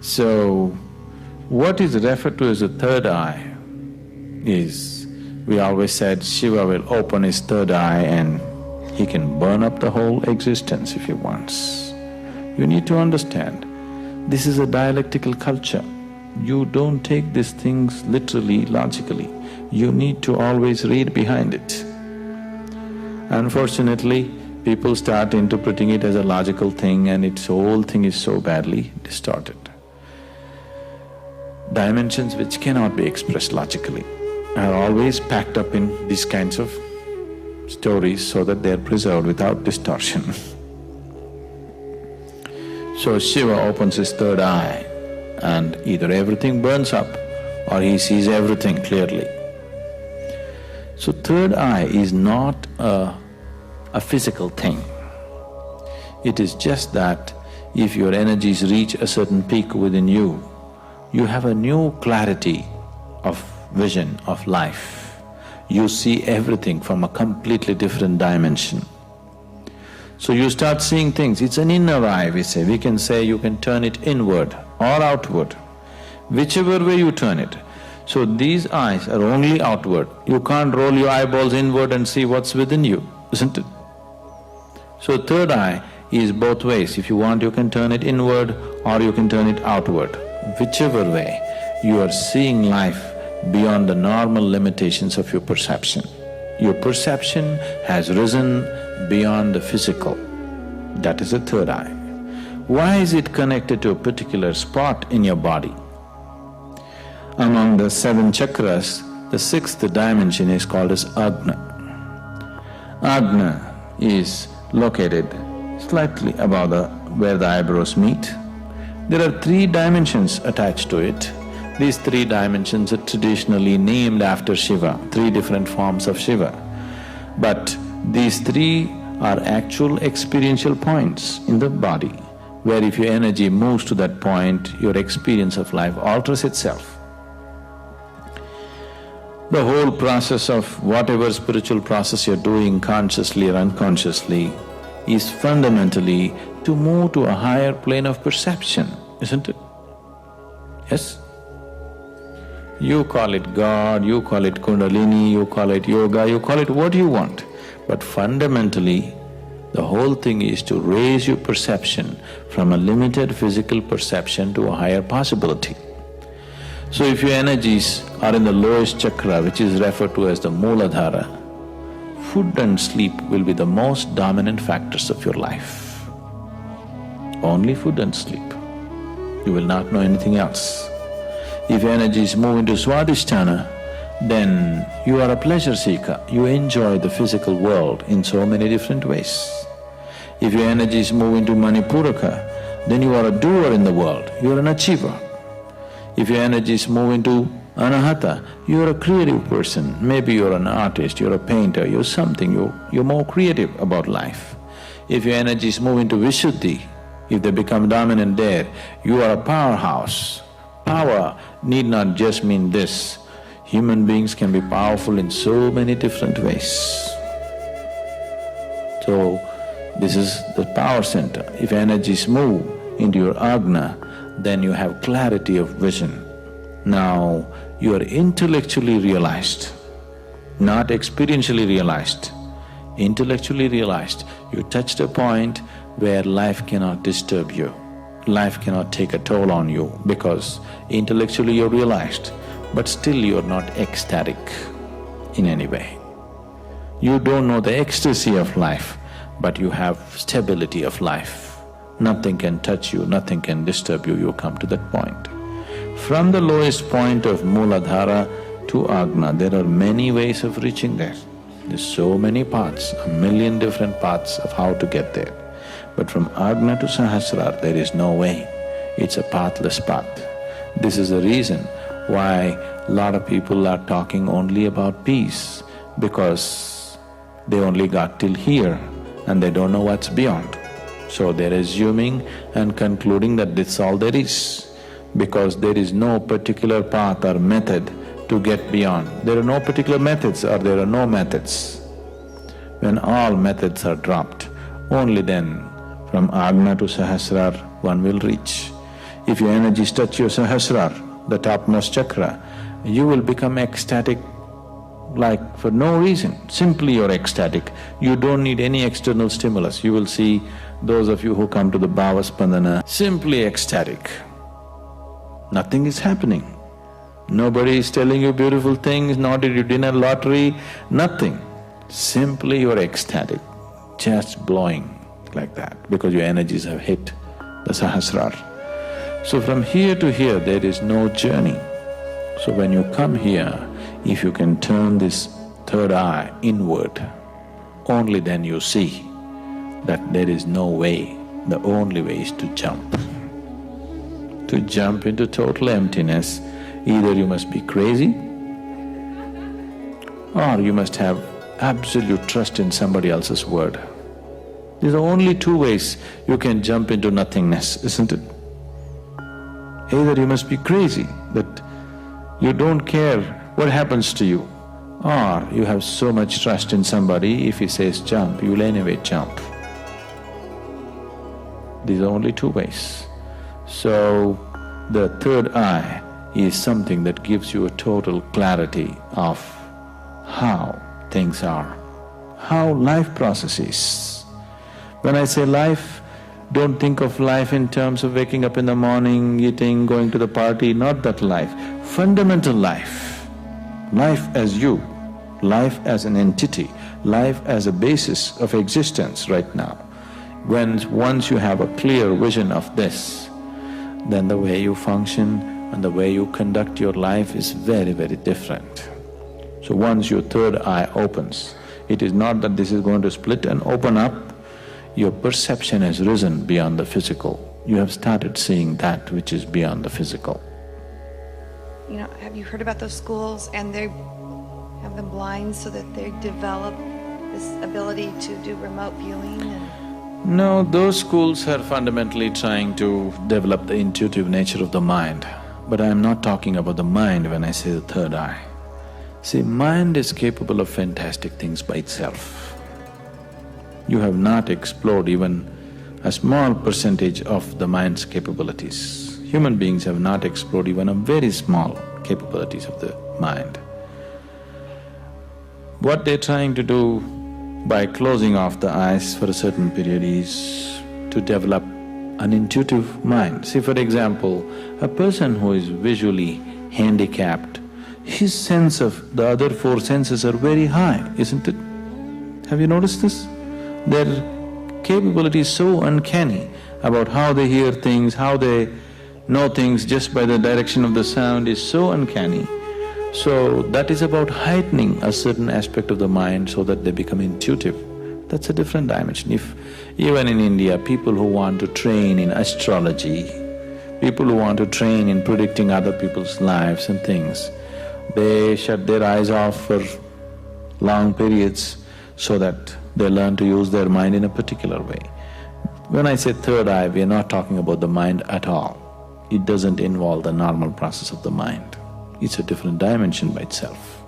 So, what is referred to as the third eye is, we always said Shiva will open his third eye and he can burn up the whole existence if he wants. You need to understand, this is a dialectical culture. You don't take these things literally, logically. You need to always read behind it. Unfortunately, people start interpreting it as a logical thing and its whole thing is so badly distorted. Dimensions which cannot be expressed logically are always packed up in these kinds of stories so that they are preserved without distortion. So Shiva opens his third eye and either everything burns up or he sees everything clearly. So third eye is not a physical thing. It is just that if your energies reach a certain peak within you, you have a new clarity of vision of life. You see everything from a completely different dimension. So you start seeing things, it's an inner eye we say. We can say you can turn it inward or outward, whichever way you turn it. So these eyes are only outward. You can't roll your eyeballs inward and see what's within you, isn't it? So third eye is both ways. If you want, you can turn it inward or you can turn it outward. Whichever way, you are seeing life beyond the normal limitations of your perception. Your perception has risen beyond the physical. That is the third eye. Why is it connected to a particular spot in your body? Among the 7 chakras, the 6th dimension is called as Ajna. Ajna is located slightly above where the eyebrows meet. There are 3 dimensions attached to it. These 3 dimensions are traditionally named after Shiva, 3 different forms of Shiva. But these 3 are actual experiential points in the body, where if your energy moves to that point, your experience of life alters itself. The whole process of whatever spiritual process you're doing consciously or unconsciously is fundamentally to move to a higher plane of perception, isn't it? Yes? You call it God, you call it Kundalini, you call it yoga, you call it what you want. But fundamentally, the whole thing is to raise your perception from a limited physical perception to a higher possibility. So if your energies are in the lowest chakra, which is referred to as the Mooladhara, food and sleep will be the most dominant factors of your life. Only food and sleep. You will not know anything else. If your energies move into Swadhisthana, then you are a pleasure seeker. You enjoy the physical world in so many different ways. If your energies move into Manipuraka, then you are a doer in the world, you are an achiever. If your energies move into Anahata, you're a creative person. Maybe you're an artist, you're a painter, you're something, you're more creative about life. If your energies move into Vishuddhi, if they become dominant there, you are a powerhouse. Power need not just mean this. Human beings can be powerful in so many different ways. So, this is the power center. If energies move into your Ajna, then you have clarity of vision. Now, you are intellectually realized, not experientially realized. Intellectually realized, you touched a point where life cannot disturb you. Life cannot take a toll on you because intellectually you're realized, but still you're not ecstatic in any way. You don't know the ecstasy of life, but you have stability of life. Nothing can touch you, nothing can disturb you, you come to that point. From the lowest point of Mooladhara to Ajna, there are many ways of reaching there. There's so many paths, 1,000,000 different paths of how to get there. But from Ajna to Sahasrara, there is no way. It's a pathless path. This is the reason why a lot of people are talking only about peace, because they only got till here and they don't know what's beyond. So they're assuming and concluding that this is all there is, because there is no particular path or method to get beyond. There are no particular methods or there are no methods. When all methods are dropped, only then from Ajna to Sahasrara one will reach. If your energies touch your Sahasrar, the topmost chakra, you will become ecstatic like for no reason. Simply you're ecstatic. You don't need any external stimulus. You will see those of you who come to the Bhava Spandana, simply ecstatic. Nothing is happening. Nobody is telling you beautiful things, nor did you win a lottery, nothing. Simply you're ecstatic, just blowing like that, because your energies have hit the Sahasrar. So from here to here, there is no journey. So when you come here, if you can turn this third eye inward, only then you see that there is no way. The only way is to jump. To jump into total emptiness, either you must be crazy or you must have absolute trust in somebody else's word. These are only two ways you can jump into nothingness, isn't it? Either you must be crazy, that you don't care what happens to you, or you have so much trust in somebody, if he says jump, you will anyway jump. These are only two ways. So, the third eye is something that gives you a total clarity of how things are, how life processes. When I say life, don't think of life in terms of waking up in the morning, eating, going to the party, not that life. Fundamental life, life as you, life as an entity, life as a basis of existence right now. Once you have a clear vision of this, then the way you function and the way you conduct your life is very, very different. So once your third eye opens, it is not that this is going to split and open up, your perception has risen beyond the physical. You have started seeing that which is beyond the physical. You know, have you heard about those schools and they have them blind so that they develop this ability to do remote viewing and… No, those schools are fundamentally trying to develop the intuitive nature of the mind. But I am not talking about the mind when I say the third eye. See, mind is capable of fantastic things by itself. You have not explored even a small percentage of the mind's capabilities. Human beings have not explored even a very small capabilities of the mind. What they're trying to do by closing off the eyes for a certain period is to develop an intuitive mind. See, for example, a person who is visually handicapped, his sense of the other four senses are very high, isn't it? Have you noticed this? Their capability is so uncanny about how they hear things, how they know things just by the direction of the sound is so uncanny. So that is about heightening a certain aspect of the mind so that they become intuitive. That's a different dimension. If even in India, people who want to train in astrology, people who want to train in predicting other people's lives and things, they shut their eyes off for long periods so that they learn to use their mind in a particular way. When I say third eye, we are not talking about the mind at all. It doesn't involve the normal process of the mind. It's a different dimension by itself.